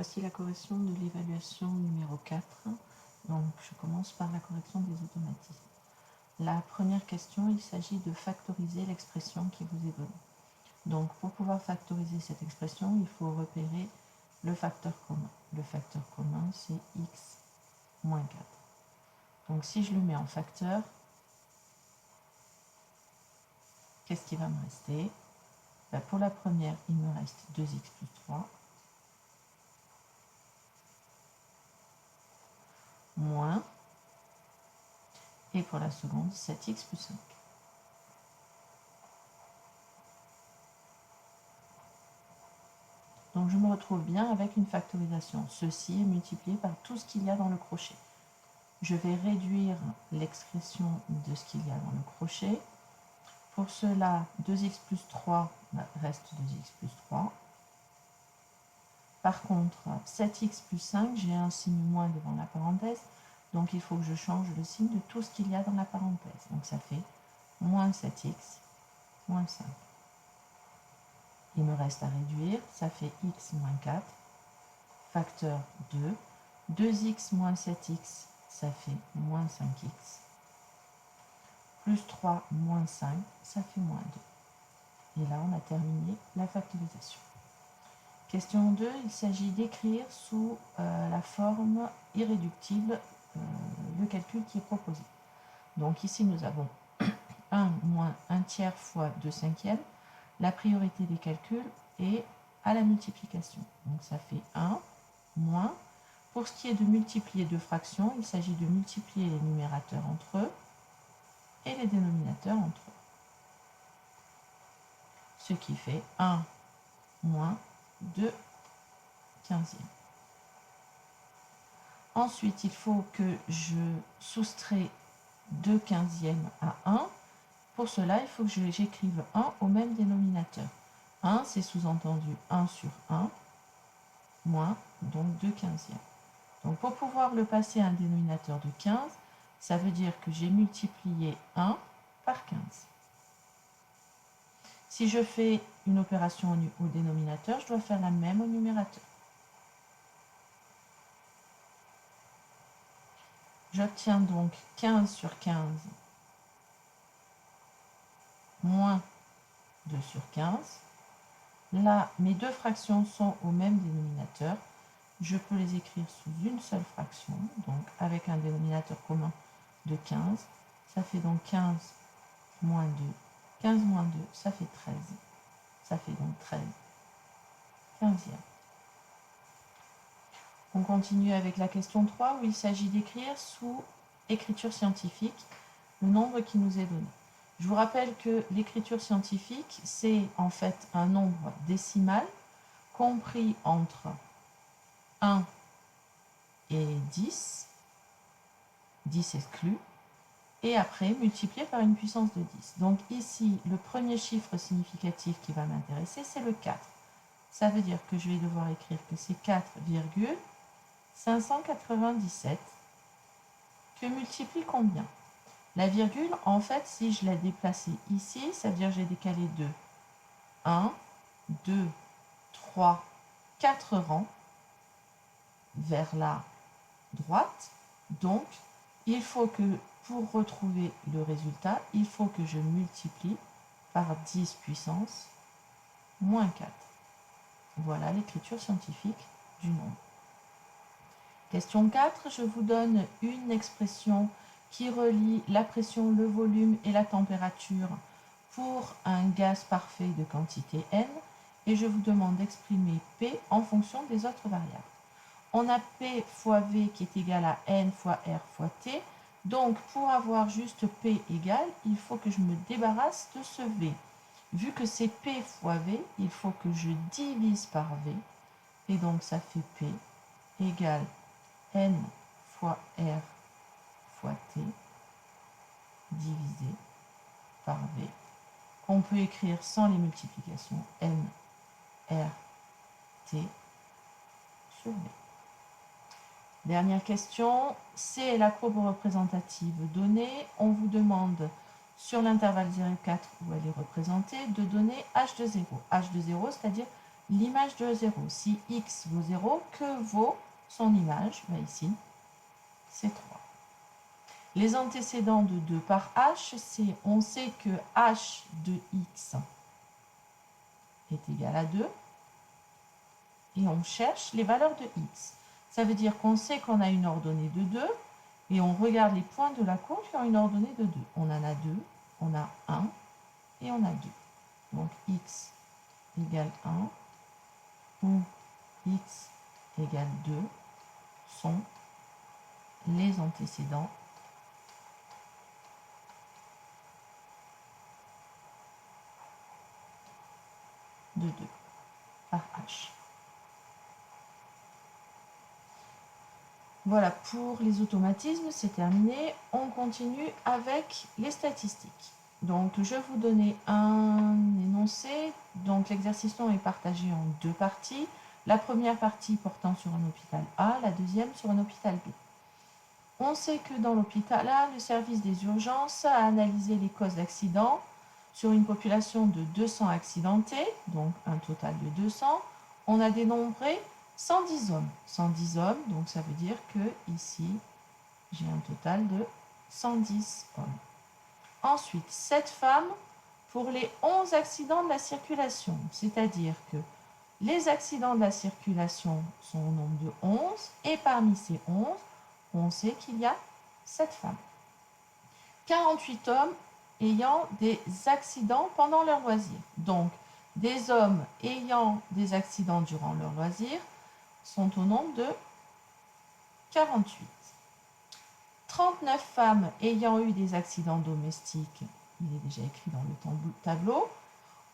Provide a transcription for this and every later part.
Voici la correction de l'évaluation numéro 4. Donc, je commence par la correction des automatismes. La première question, il s'agit de factoriser l'expression qui vous est donnée. Donc, pour pouvoir factoriser cette expression, il faut repérer le facteur commun. Le facteur commun, c'est x moins 4. Donc, si je le mets en facteur, qu'est-ce qui va me rester? Pour la première, il me reste 2x plus 3. Moins, et pour la seconde, 7x plus 5. Donc je me retrouve bien avec une factorisation. Ceci est multiplié par tout ce qu'il y a dans le crochet. Je vais réduire l'expression de ce qu'il y a dans le crochet. Pour cela, 2x plus 3 reste 2x plus 3. Par contre, 7x plus 5, j'ai un signe moins devant la parenthèse. Donc il faut que je change le signe de tout ce qu'il y a dans la parenthèse. Donc ça fait moins 7x moins 5. Il me reste à réduire, ça fait x moins 4, facteur 2. 2x moins 7x, ça fait moins 5x. Plus 3 moins 5, ça fait moins 2. Et là, on a terminé la factorisation. Question 2, il s'agit d'écrire sous la forme irréductible le calcul qui est proposé. Donc ici, nous avons 1 moins 1 tiers fois 2 cinquièmes. La priorité des calculs est à la multiplication. Donc ça fait 1 moins. Pour ce qui est de multiplier deux fractions, il s'agit de multiplier les numérateurs entre eux et les dénominateurs entre eux. Ce qui fait 1 moins 2 quinzièmes. Ensuite, il faut que je soustrais 2 quinzièmes à 1. Pour cela, il faut que j'écrive 1 au même dénominateur. 1, c'est sous-entendu 1 sur 1, moins donc 2 quinzièmes. Donc pour pouvoir le passer à un dénominateur de 15, ça veut dire que j'ai multiplié 1 par 15. Si je fais une opération au dénominateur, je dois faire la même au numérateur. J'obtiens donc 15 sur 15 moins 2 sur 15. Là, mes deux fractions sont au même dénominateur. Je peux les écrire sous une seule fraction, donc avec un dénominateur commun de 15. Ça fait donc 15 moins 2. 15 moins 2, ça fait 13. Ça fait donc 13 quinzièmes. On continue avec la question 3 où il s'agit d'écrire sous écriture scientifique le nombre qui nous est donné. Je vous rappelle que l'écriture scientifique, c'est en fait un nombre décimal compris entre 1 et 10, 10 exclu, et après multiplié par une puissance de 10. Donc ici, le premier chiffre significatif qui va m'intéresser, c'est le 4. Ça veut dire que je vais devoir écrire que c'est 4,597 que multiplie combien? La virgule, en fait, si je l'ai déplacée ici, ça veut dire que j'ai décalé de 1, 2, 3, 4 rangs vers la droite. Donc, il faut que, pour retrouver le résultat, il faut que je multiplie par 10 puissance moins 4. Voilà l'écriture scientifique du nombre. Question 4, je vous donne une expression qui relie la pression, le volume et la température pour un gaz parfait de quantité n, et je vous demande d'exprimer P en fonction des autres variables. On a P fois V qui est égal à N fois R fois T, donc pour avoir juste P égale, il faut que je me débarrasse de ce V. Vu que c'est P fois V, il faut que je divise par V, et donc ça fait P égale N fois R fois T divisé par V, qu'on peut écrire sans les multiplications, N, R, T sur V. Dernière question, c'est la courbe représentative donnée. On vous demande sur l'intervalle 0,4 où elle est représentée de donner h de 0. h de 0, c'est-à-dire l'image de 0. Si x vaut 0, que vaut son image? Ici, c'est 3. Les antécédents de 2 par h, on sait que h de x est égal à 2. Et on cherche les valeurs de x. Ça veut dire qu'on sait qu'on a une ordonnée de 2 et on regarde les points de la courbe qui ont une ordonnée de 2. On en a 2, on a 1 et on a 2. Donc x égale 1 ou x égale 2 sont les antécédents de 2 par h. Voilà, pour les automatismes, c'est terminé. On continue avec les statistiques. Donc, je vais vous donner un énoncé. Donc, l'exercice long est partagé en 2 parties. La première partie portant sur un hôpital A, la deuxième sur un hôpital B. On sait que dans l'hôpital A, le service des urgences a analysé les causes d'accidents sur une population de 200 accidentés, donc un total de 200. On a dénombré 110 hommes. 110 hommes, donc ça veut dire que ici, j'ai un total de 110 hommes. Ensuite, 7 femmes pour les 11 accidents de la circulation, c'est-à-dire que les accidents de la circulation sont au nombre de 11, et parmi ces 11, on sait qu'il y a 7 femmes. 48 hommes ayant des accidents pendant leur loisir. Donc, des hommes ayant des accidents durant leur loisir sont au nombre de 48. 39 femmes ayant eu des accidents domestiques, il est déjà écrit dans le tableau.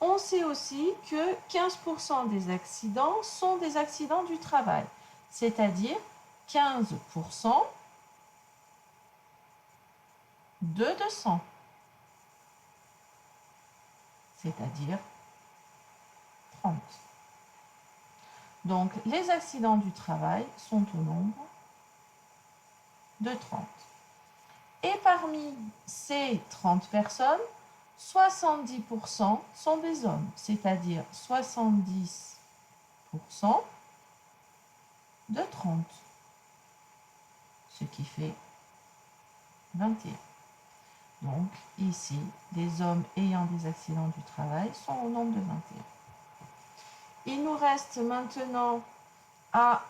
On sait aussi que 15% des accidents sont des accidents du travail, c'est-à-dire 15% de 200, c'est-à-dire 30. Donc, les accidents du travail sont au nombre de 30. Et parmi ces 30 personnes, 70% sont des hommes, c'est-à-dire 70% de 30, ce qui fait 21. Donc, ici, les hommes ayant des accidents du travail sont au nombre de 21. Il nous reste maintenant à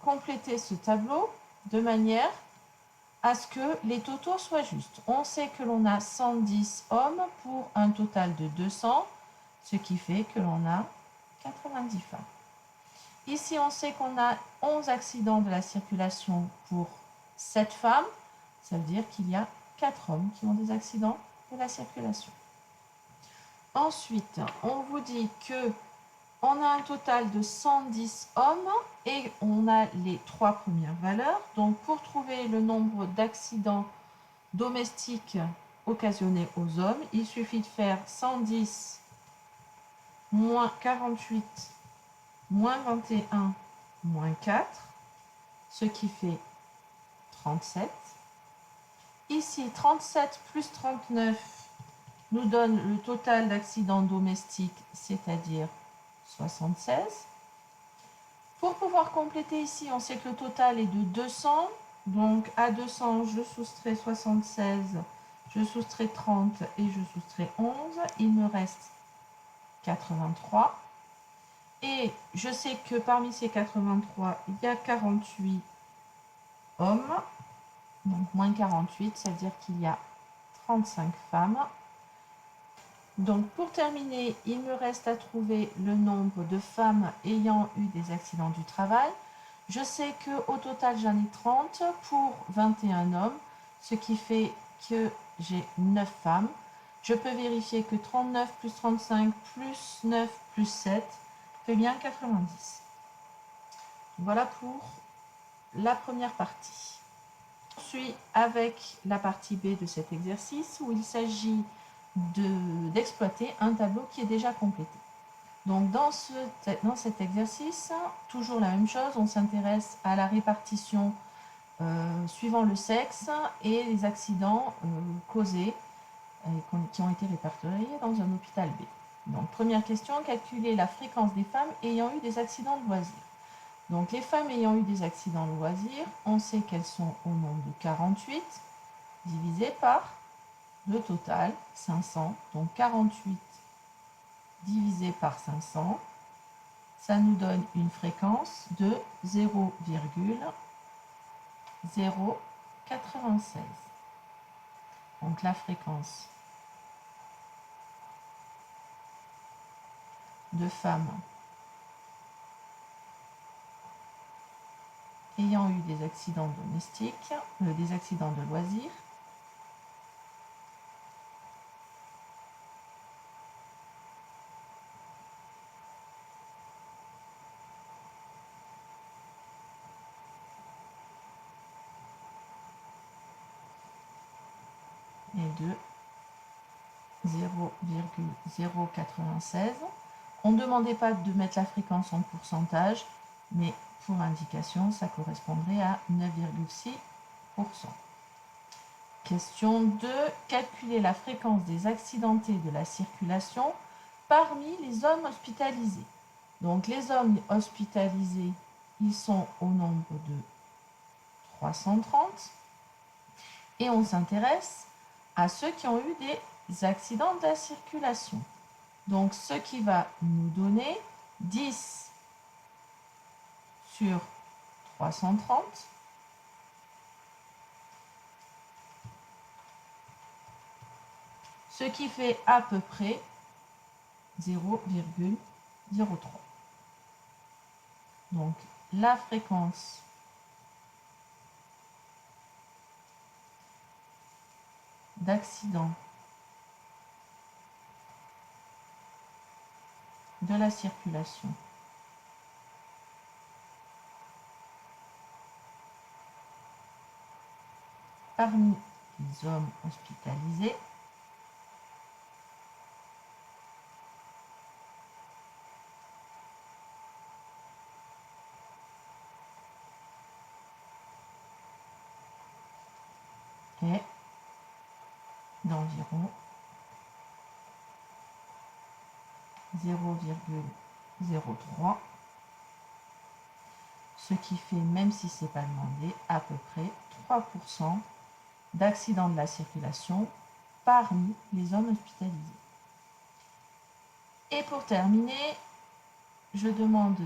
compléter ce tableau de manière à ce que les totaux soient justes. On sait que l'on a 110 hommes pour un total de 200, ce qui fait que l'on a 90 femmes. Ici, on sait qu'on a 11 accidents de la circulation pour 7 femmes. Ça veut dire qu'il y a 4 hommes qui ont des accidents de la circulation. Ensuite, on vous dit que on a un total de 110 hommes et on a les 3 premières valeurs. Donc, pour trouver le nombre d'accidents domestiques occasionnés aux hommes, il suffit de faire 110 moins 48 moins 21 moins 4, ce qui fait 37. Ici, 37 plus 39 nous donne le total d'accidents domestiques, c'est-à-dire 76. Pour pouvoir compléter ici, on sait que le total est de 200. Donc à 200, je soustrais 76, je soustrais 30 et je soustrais 11. Il me reste 83. Et je sais que parmi ces 83, il y a 48 hommes. Donc moins 48, ça veut dire qu'il y a 35 femmes. Donc pour terminer, il me reste à trouver le nombre de femmes ayant eu des accidents du travail. Je sais qu'au total j'en ai 30 pour 21 hommes, ce qui fait que j'ai 9 femmes. Je peux vérifier que 39 plus 35 plus 9 plus 7 fait bien 90. Voilà pour la première partie. Je suis avec la partie B de cet exercice où il s'agit d'exploiter un tableau qui est déjà complété. Donc dans cet exercice, toujours la même chose, on s'intéresse à la répartition suivant le sexe et les accidents causés qui ont été répertoriés dans un hôpital B. Donc, première question, calculer la fréquence des femmes ayant eu des accidents de loisirs. Donc, les femmes ayant eu des accidents de loisirs, on sait qu'elles sont au nombre de 48, divisé par le total, 500. Donc, 48 divisé par 500, ça nous donne une fréquence de 0,096. Donc, la fréquence de femmes ayant eu des accidents domestiques, des accidents de loisirs, est de 0,096. On ne demandait pas de mettre la fréquence en pourcentage, mais pour indication, ça correspondrait à 9,6%. Question 2. Calculer la fréquence des accidentés de la circulation parmi les hommes hospitalisés. Donc les hommes hospitalisés, ils sont au nombre de 330. Et on s'intéresse à ceux qui ont eu des accidents de la circulation. Donc ce qui va nous donner 10 sur 330. Ce qui fait à peu près 0,03. Donc la fréquence d'accident de la circulation parmi les hommes hospitalisés est d'environ 0,03, ce qui fait, même si ce n'est pas demandé, à peu près 3% d'accidents de la circulation parmi les hommes hospitalisés. Et pour terminer, je demande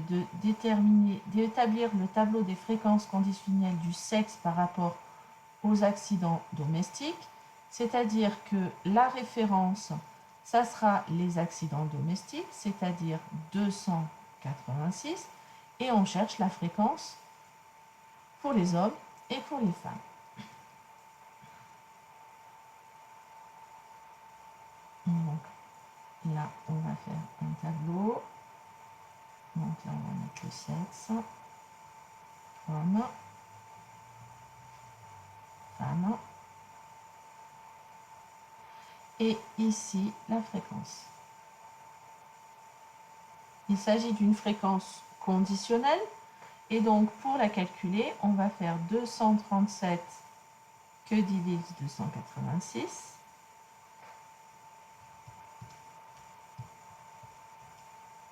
d'établir le tableau des fréquences conditionnelles du sexe par rapport aux accidents domestiques, c'est-à-dire que la référence, ça sera les accidents domestiques, c'est-à-dire 286, et on cherche la fréquence pour les hommes et pour les femmes. Donc là, on va faire un tableau. Donc là, on va mettre le sexe, homme, femme, et ici, la fréquence. Il s'agit d'une fréquence conditionnelle, et donc pour la calculer, on va faire 237 que divise 286,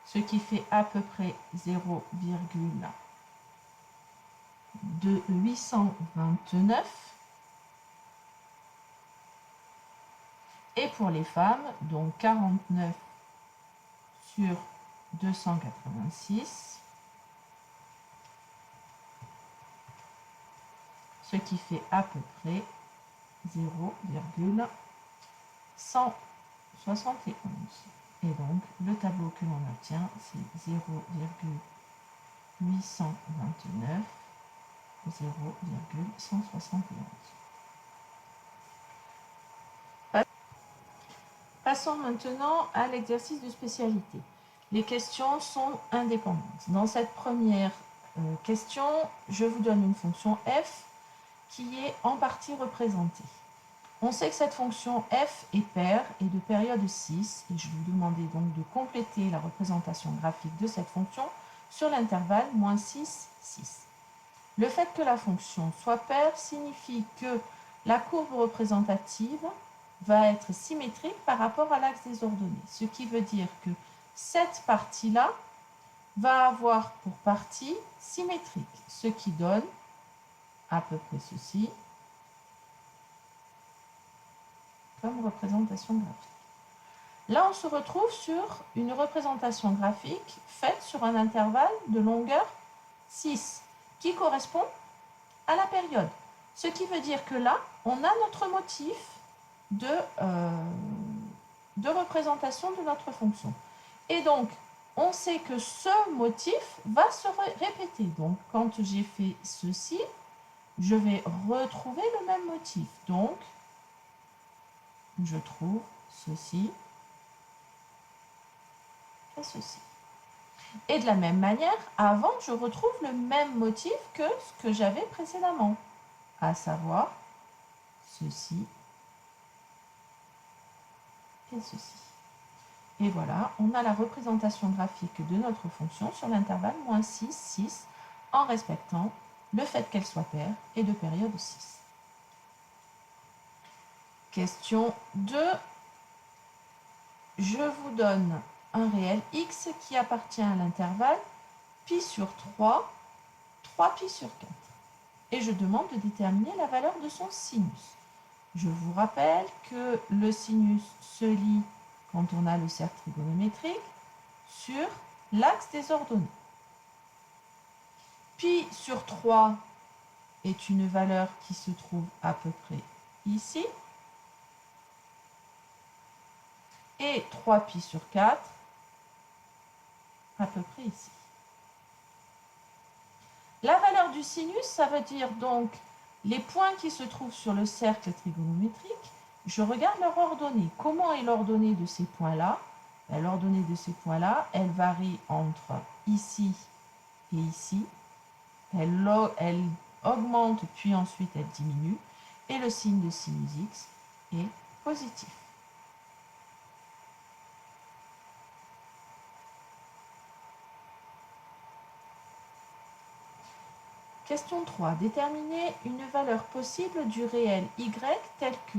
ce qui fait à peu près 0,829. Et pour les femmes, donc 49 sur 286, ce qui fait à peu près 0,171. Et donc, le tableau que l'on obtient, c'est 0,829, 0,171. Passons maintenant à l'exercice de spécialité. Les questions sont indépendantes. Dans cette première question, je vous donne une fonction f qui est en partie représentée. On sait que cette fonction f est paire et de période 6, et je vais vous demander donc de compléter la représentation graphique de cette fonction sur l'intervalle -6, 6. Le fait que la fonction soit paire signifie que la courbe représentative va être symétrique par rapport à l'axe des ordonnées. Ce qui veut dire que cette partie-là va avoir pour partie symétrique, ce qui donne à peu près ceci comme représentation graphique. Là, on se retrouve sur une représentation graphique faite sur un intervalle de longueur 6 qui correspond à la période. Ce qui veut dire que là, on a notre motif de représentation de notre fonction. Et donc, on sait que ce motif va se répéter. Donc, quand j'ai fait ceci, je vais retrouver le même motif. Donc, je trouve ceci et ceci. Et de la même manière, avant, je retrouve le même motif que ce que j'avais précédemment, à savoir ceci et ceci. Et voilà, on a la représentation graphique de notre fonction sur l'intervalle -6, 6, en respectant le fait qu'elle soit paire et de période 6. Question 2. Je vous donne un réel x qui appartient à l'intervalle pi sur 3, 3pi sur 4. Et je demande de déterminer la valeur de son sinus. Je vous rappelle que le sinus se lie, quand on a le cercle trigonométrique, sur l'axe des ordonnées. Pi sur 3 est une valeur qui se trouve à peu près ici. Et 3pi sur 4 à peu près ici. La valeur du sinus, ça veut dire donc les points qui se trouvent sur le cercle trigonométrique. Je regarde leur ordonnée. Comment est l'ordonnée de ces points-là? L'ordonnée de ces points-là, elle varie entre ici et ici. Elle augmente, puis ensuite elle diminue. Et le signe de sinus x est positif. Question 3. Déterminer une valeur possible du réel y telle que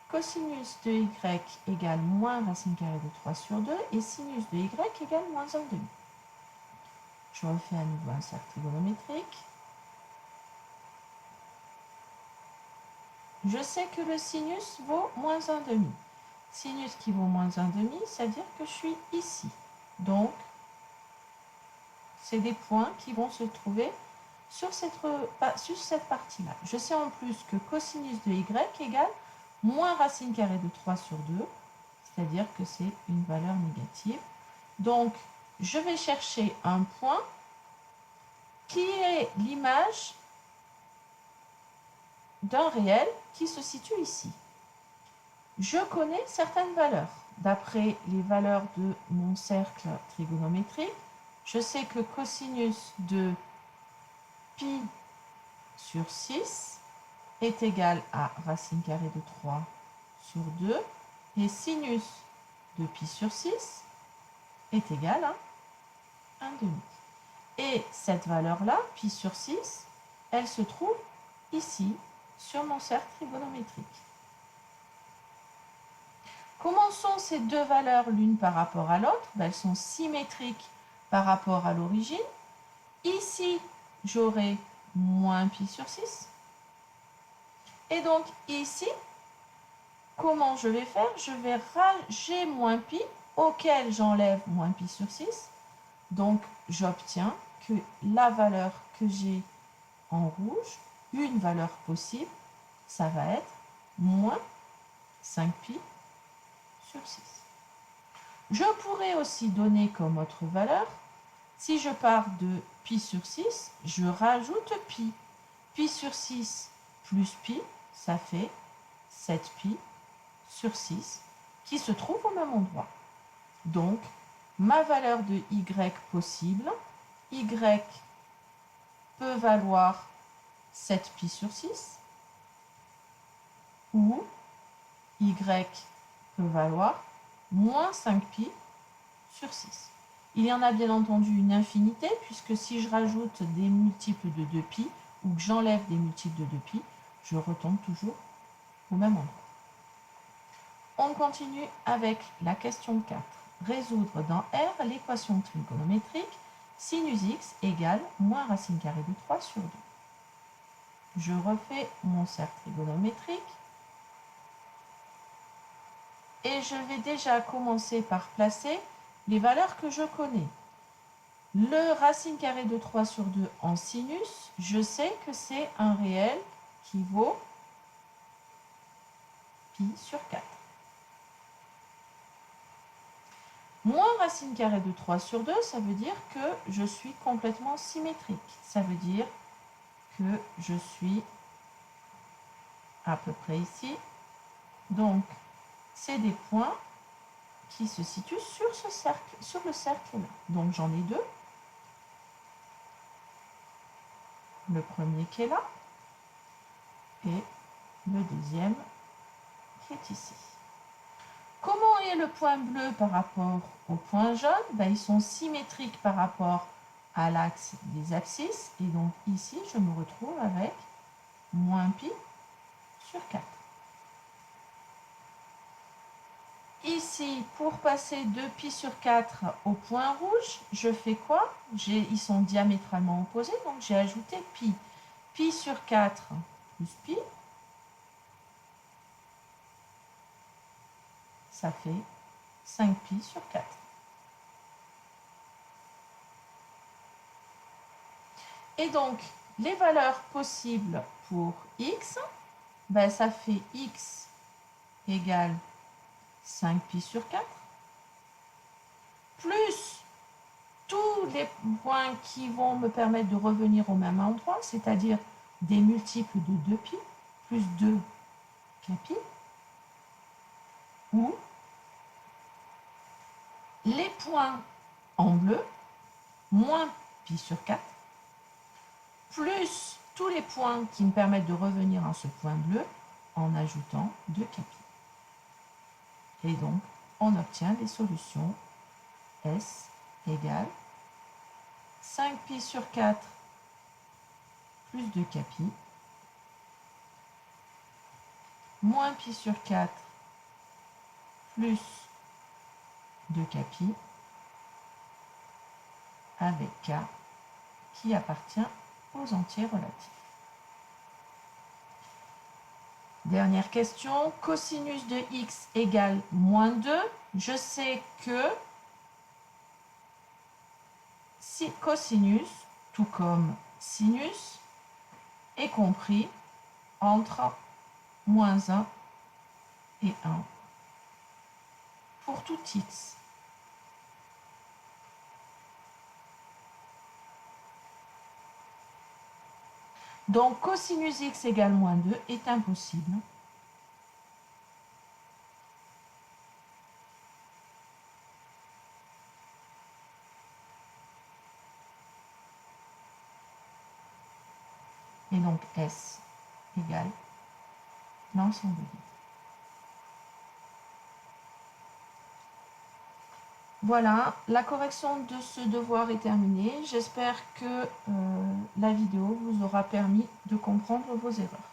cosinus de y égale moins racine carrée de 3 sur 2 et sinus de y égale moins 1 demi. Je refais à nouveau un cercle trigonométrique. Je sais que le sinus vaut moins 1 demi. Sinus qui vaut moins 1 demi, c'est-à-dire que je suis ici. Donc, c'est des points qui vont se trouver sur cette partie-là. Je sais en plus que cosinus de y égale moins racine carrée de 3 sur 2, c'est-à-dire que c'est une valeur négative. Donc, je vais chercher un point qui est l'image d'un réel qui se situe ici. Je connais certaines valeurs. D'après les valeurs de mon cercle trigonométrique, je sais que cosinus de pi sur 6 est égal à racine carrée de 3 sur 2 et sinus de pi sur 6 est égal à 1 demi. Et cette valeur-là, pi sur 6, elle se trouve ici, sur mon cercle trigonométrique. Comment sont ces deux valeurs l'une par rapport à l'autre? Elles sont symétriques par rapport à l'origine. Ici, j'aurai moins pi sur 6. Et donc ici, comment je vais faire? J'ai moins pi auquel j'enlève moins pi sur 6. Donc j'obtiens que la valeur que j'ai en rouge, une valeur possible, ça va être moins 5pi sur 6. Je pourrais aussi donner comme autre valeur, si je pars de pi sur 6, je rajoute pi. Pi sur 6 plus pi, ça fait 7pi sur 6, qui se trouve au même endroit. Donc, ma valeur de y possible, y peut valoir 7pi sur 6, ou y peut valoir moins 5pi sur 6. Il y en a bien entendu une infinité, puisque si je rajoute des multiples de 2pi, ou que j'enlève des multiples de 2pi, je retombe toujours au même endroit. On continue avec la question 4. Résoudre dans R l'équation trigonométrique sinus x égale moins racine carrée de 3 sur 2. Je refais mon cercle trigonométrique et je vais déjà commencer par placer les valeurs que je connais. Le racine carrée de 3 sur 2 en sinus, je sais que c'est un réel qui vaut pi sur 4. Moins racine carrée de 3 sur 2, ça veut dire que je suis complètement symétrique. Ça veut dire que je suis à peu près ici. Donc, c'est des points qui se situent sur ce cercle, sur le cercle-là. Donc, j'en ai deux. Le premier qui est là et le deuxième qui est ici. Comment est le point bleu par rapport au point jaune? Ils sont symétriques par rapport à l'axe des abscisses. Et donc ici, je me retrouve avec moins pi sur 4. Ici, pour passer de pi sur 4 au point rouge, je fais quoi? Ils sont diamétralement opposés, donc j'ai ajouté pi. Pi sur 4 plus pi, ça fait 5pi sur 4. Et donc, les valeurs possibles pour x, ça fait x égale 5pi sur 4, plus tous les points qui vont me permettre de revenir au même endroit, c'est-à-dire des multiples de 2pi, plus 2 pi, ou les points en bleu, moins pi sur 4, plus tous les points qui me permettent de revenir à ce point bleu en ajoutant 2 pi. Et donc, on obtient les solutions S égale 5pi sur 4 plus 2 pi, moins pi sur 4 plus 2 pi, avec k qui appartient aux entiers relatifs. Dernière question, cosinus de x égale moins 2. Je sais que si cosinus, tout comme sinus, est compris entre moins 1 et 1 pour tout x. Donc, cosinus x égale moins 2 est impossible. Et donc, S égale l'ensemble vide. Voilà, la correction de ce devoir est terminée. J'espère que la vidéo vous aura permis de comprendre vos erreurs.